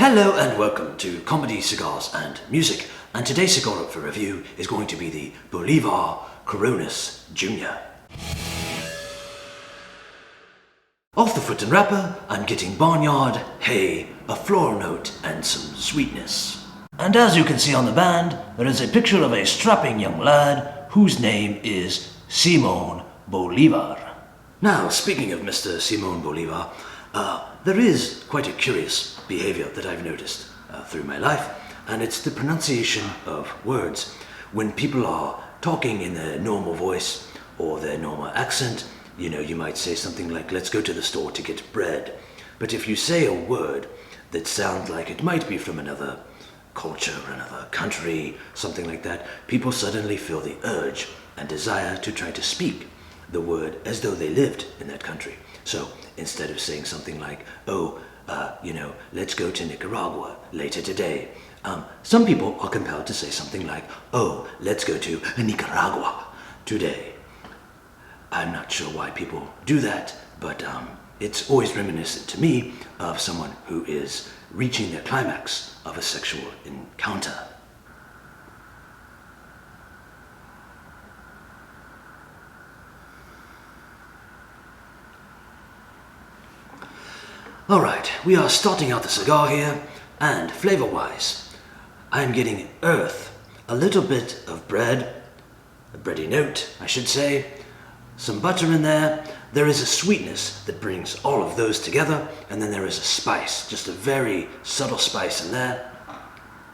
Hello and welcome to Comedy, Cigars and Music, and today's cigar up for review is going to be the Bolivar Coronas Junior. Off the foot and wrapper, I'm getting barnyard, hay, a floral note and some sweetness. And as you can see on the band, there is a picture of a strapping young lad whose name is Simone Bolivar. Now, speaking of Mr. Simone Bolivar, there is quite a curious behavior that I've noticed through my life, and it's the pronunciation of words. When people are talking in their normal voice or their normal accent, you might say something like, let's go to the store to get bread. But if you say a word that sounds like it might be from another culture, another country, something like that, people suddenly feel the urge and desire to try to speak the word as though they lived in that country. So instead of saying something like, let's go to Nicaragua later today, some people are compelled to say something like, oh, let's go to Nicaragua today. I'm not sure why people do that, but it's always reminiscent to me of someone who is reaching their climax of a sexual encounter. Alright, we are starting out the cigar here, and flavor-wise, I'm getting earth, a little bit of bread, a bready note, I should say, some butter in there. There is a sweetness that brings all of those together, and then there is a spice, just a very subtle spice in there.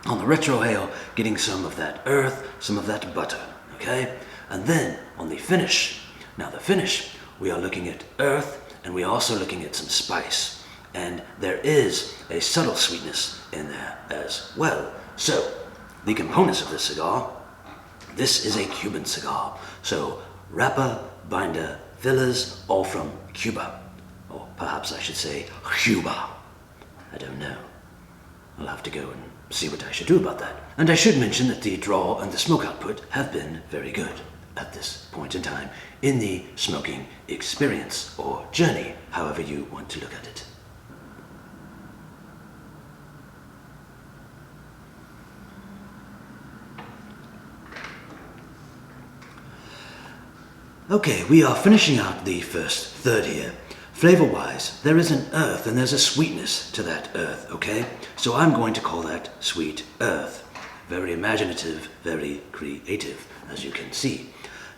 On the Retrohale, getting some of that earth, some of that butter, okay? And then on the finish, now the finish, we are looking at earth, and we are also looking at some spice. And there is a subtle sweetness in there as well. So, the components of this cigar, this is a Cuban cigar. So, wrapper, binder, fillers, all from Cuba. Or perhaps I should say Cuba. I don't know. I'll have to go and see what I should do about that. And I should mention that the draw and the smoke output have been very good at this point in time in the smoking experience or journey, however you want to look at it. Okay, we are finishing out the first third here. Flavor-wise, there is an earth and there's a sweetness to that earth, okay? So I'm going to call that sweet earth. Very imaginative, very creative, as you can see.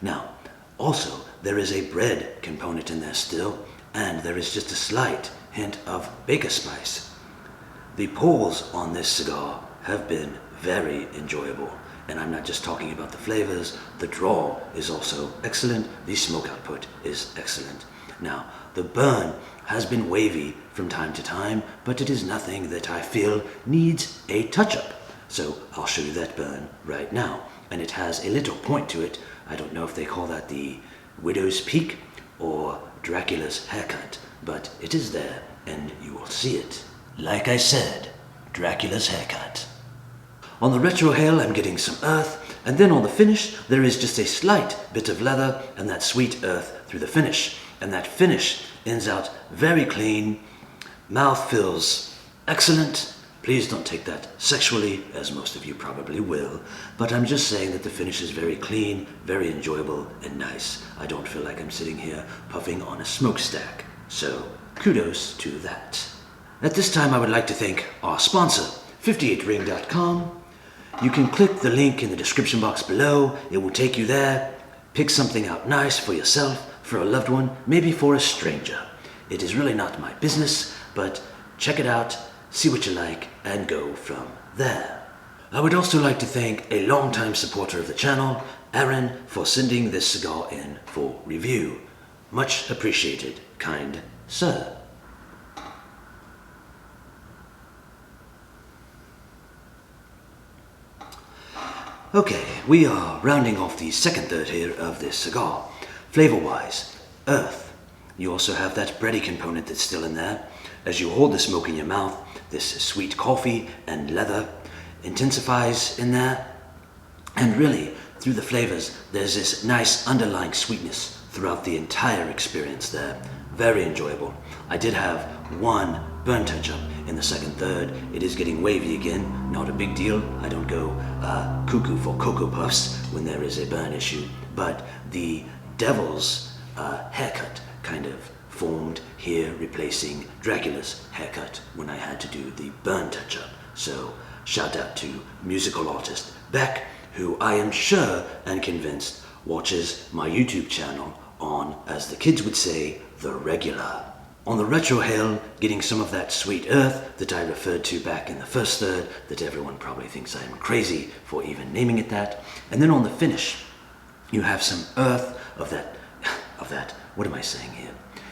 Now, also, there is a bread component in there still, and there is just a slight hint of baker spice. The pulls on this cigar have been very enjoyable. And I'm not just talking about the flavors, the draw is also excellent, the smoke output is excellent. Now, the burn has been wavy from time to time, but it is nothing that I feel needs a touch-up. So I'll show you that burn right now. And it has a little point to it. I don't know if they call that the widow's peak or Dracula's haircut, but it is there, and you will see it. Like I said, Dracula's haircut. On the Retrohale, I'm getting some earth, and then on the finish, there is just a slight bit of leather and that sweet earth through the finish. And that finish ends out very clean. Mouth feels excellent. Please don't take that sexually, as most of you probably will. But I'm just saying that the finish is very clean, very enjoyable, and nice. I don't feel like I'm sitting here puffing on a smokestack. So, kudos to that. At this time, I would like to thank our sponsor, 58ring.com. You can click the link in the description box below. It will take you there. Pick something out nice for yourself, for a loved one, maybe for a stranger. It is really not my business, but check it out, see what you like, and go from there. I would also like to thank a longtime supporter of the channel, Aaron, for sending this cigar in for review. Much appreciated, kind sir. Okay, we are rounding off the second third here of this cigar. Flavor-wise, earth. You also have that bready component that's still in there. As you hold the smoke in your mouth, this sweet coffee and leather intensifies in there. And really, through the flavors, there's this nice underlying sweetness throughout the entire experience there. Very enjoyable. I did have one burn touch-up in the second third. It is getting wavy again, not a big deal. I don't go cuckoo for Cocoa Puffs when there is a burn issue, but the devil's haircut kind of formed here, replacing Dracula's haircut when I had to do the burn touch-up. So shout out to musical artist Beck, who I am sure and convinced watches my YouTube channel on, as the kids would say, the regular. On the Retrohale, getting some of that sweet earth that I referred to back in the first third, that everyone probably thinks I'm crazy for even naming it that. And then on the finish, you have some earth of that, what am I saying here?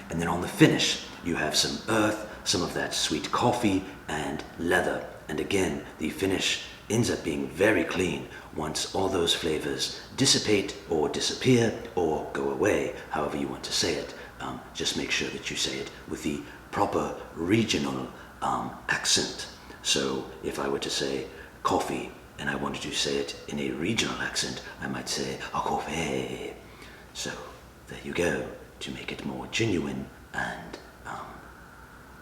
And then on the finish, you have some earth, some of that sweet coffee and leather. And again, the finish ends up being very clean once all those flavors dissipate or disappear or go away, however you want to say it. Just make sure that you say it with the proper regional accent. So if I were to say coffee and I wanted to say it in a regional accent, I might say a coffee. So there you go, to make it more genuine and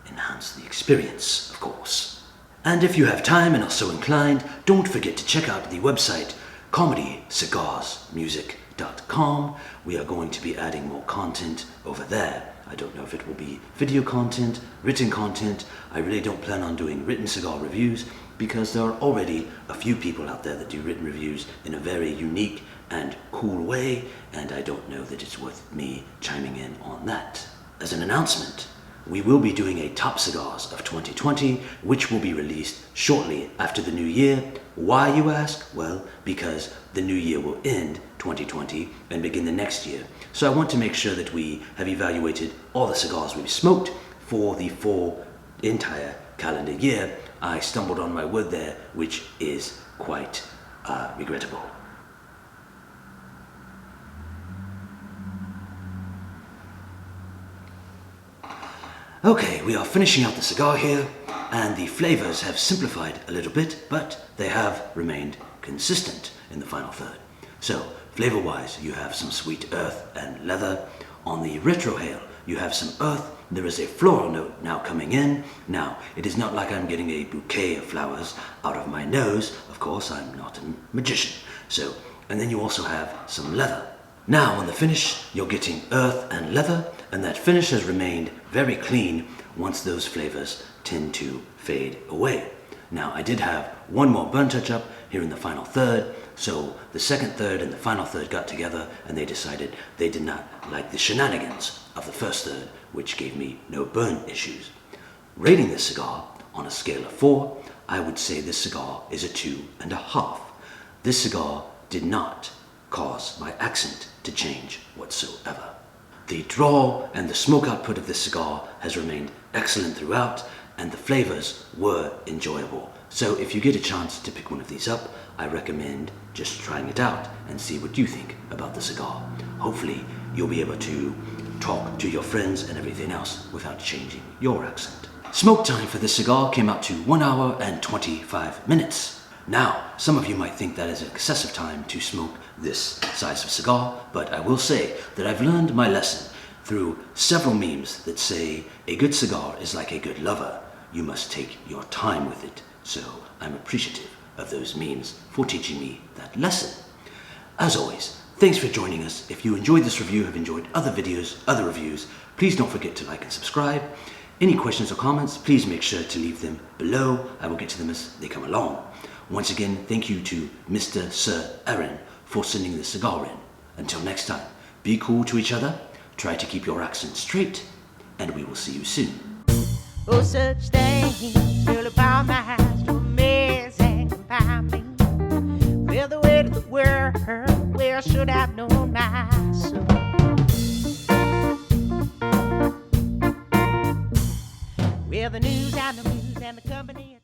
enhance the experience, of course. And if you have time and are so inclined, don't forget to check out the website comedycigarsmusic.com. We are going to be adding more content over there. I don't know if it will be video content, written content. I really don't plan on doing written cigar reviews because there are already a few people out there that do written reviews in a very unique and cool way, and I don't know that it's worth me chiming in on that. As an announcement, we will be doing a Top Cigars of 2020, which will be released shortly after the new year. Why, you ask? Well, because the new year will end 2020 and begin the next year. So I want to make sure that we have evaluated all the cigars we've smoked for the full entire calendar year. I stumbled on my word there, which is quite regrettable. Okay, we are finishing out the cigar here, and the flavors have simplified a little bit, but they have remained consistent in the final third. So, flavor-wise, you have some sweet earth and leather. On the Retrohale, you have some earth. There is a floral note now coming in. Now, it is not like I'm getting a bouquet of flowers out of my nose. Of course, I'm not a magician. So, and then you also have some leather. Now on the finish, you're getting earth and leather, and that finish has remained very clean once those flavors tend to fade away. Now I did have one more burn touch-up here in the final third, so the second third and the final third got together and they decided they did not like the shenanigans of the first third, which gave me no burn issues. Rating this cigar on a scale of 4, I would say this cigar is a 2.5. This cigar did not cause my accent to change whatsoever. The draw and the smoke output of this cigar has remained excellent throughout, and the flavors were enjoyable. So if you get a chance to pick one of these up, I recommend just trying it out and see what you think about the cigar. Hopefully you'll be able to talk to your friends and everything else without changing your accent. Smoke time for this cigar came out to 1 hour and 25 minutes. Now, some of you might think that is excessive time to smoke this size of cigar, but I will say that I've learned my lesson through several memes that say a good cigar is like a good lover. You must take your time with it. So I'm appreciative of those memes for teaching me that lesson. As always, thanks for joining us. If you enjoyed this review, have enjoyed other videos, other reviews, please don't forget to like and subscribe. Any questions or comments, please make sure to leave them below. I will get to them as they come along. Once again, thank you to Mr. Sir Aaron for sending the cigar in. Until next time, be cool to each other, try to keep your accent straight, and we will see you soon. Oh, such things really about my house to amaze and confound me. Well, the way to the world, where I should have known myself. Well, the news and the company.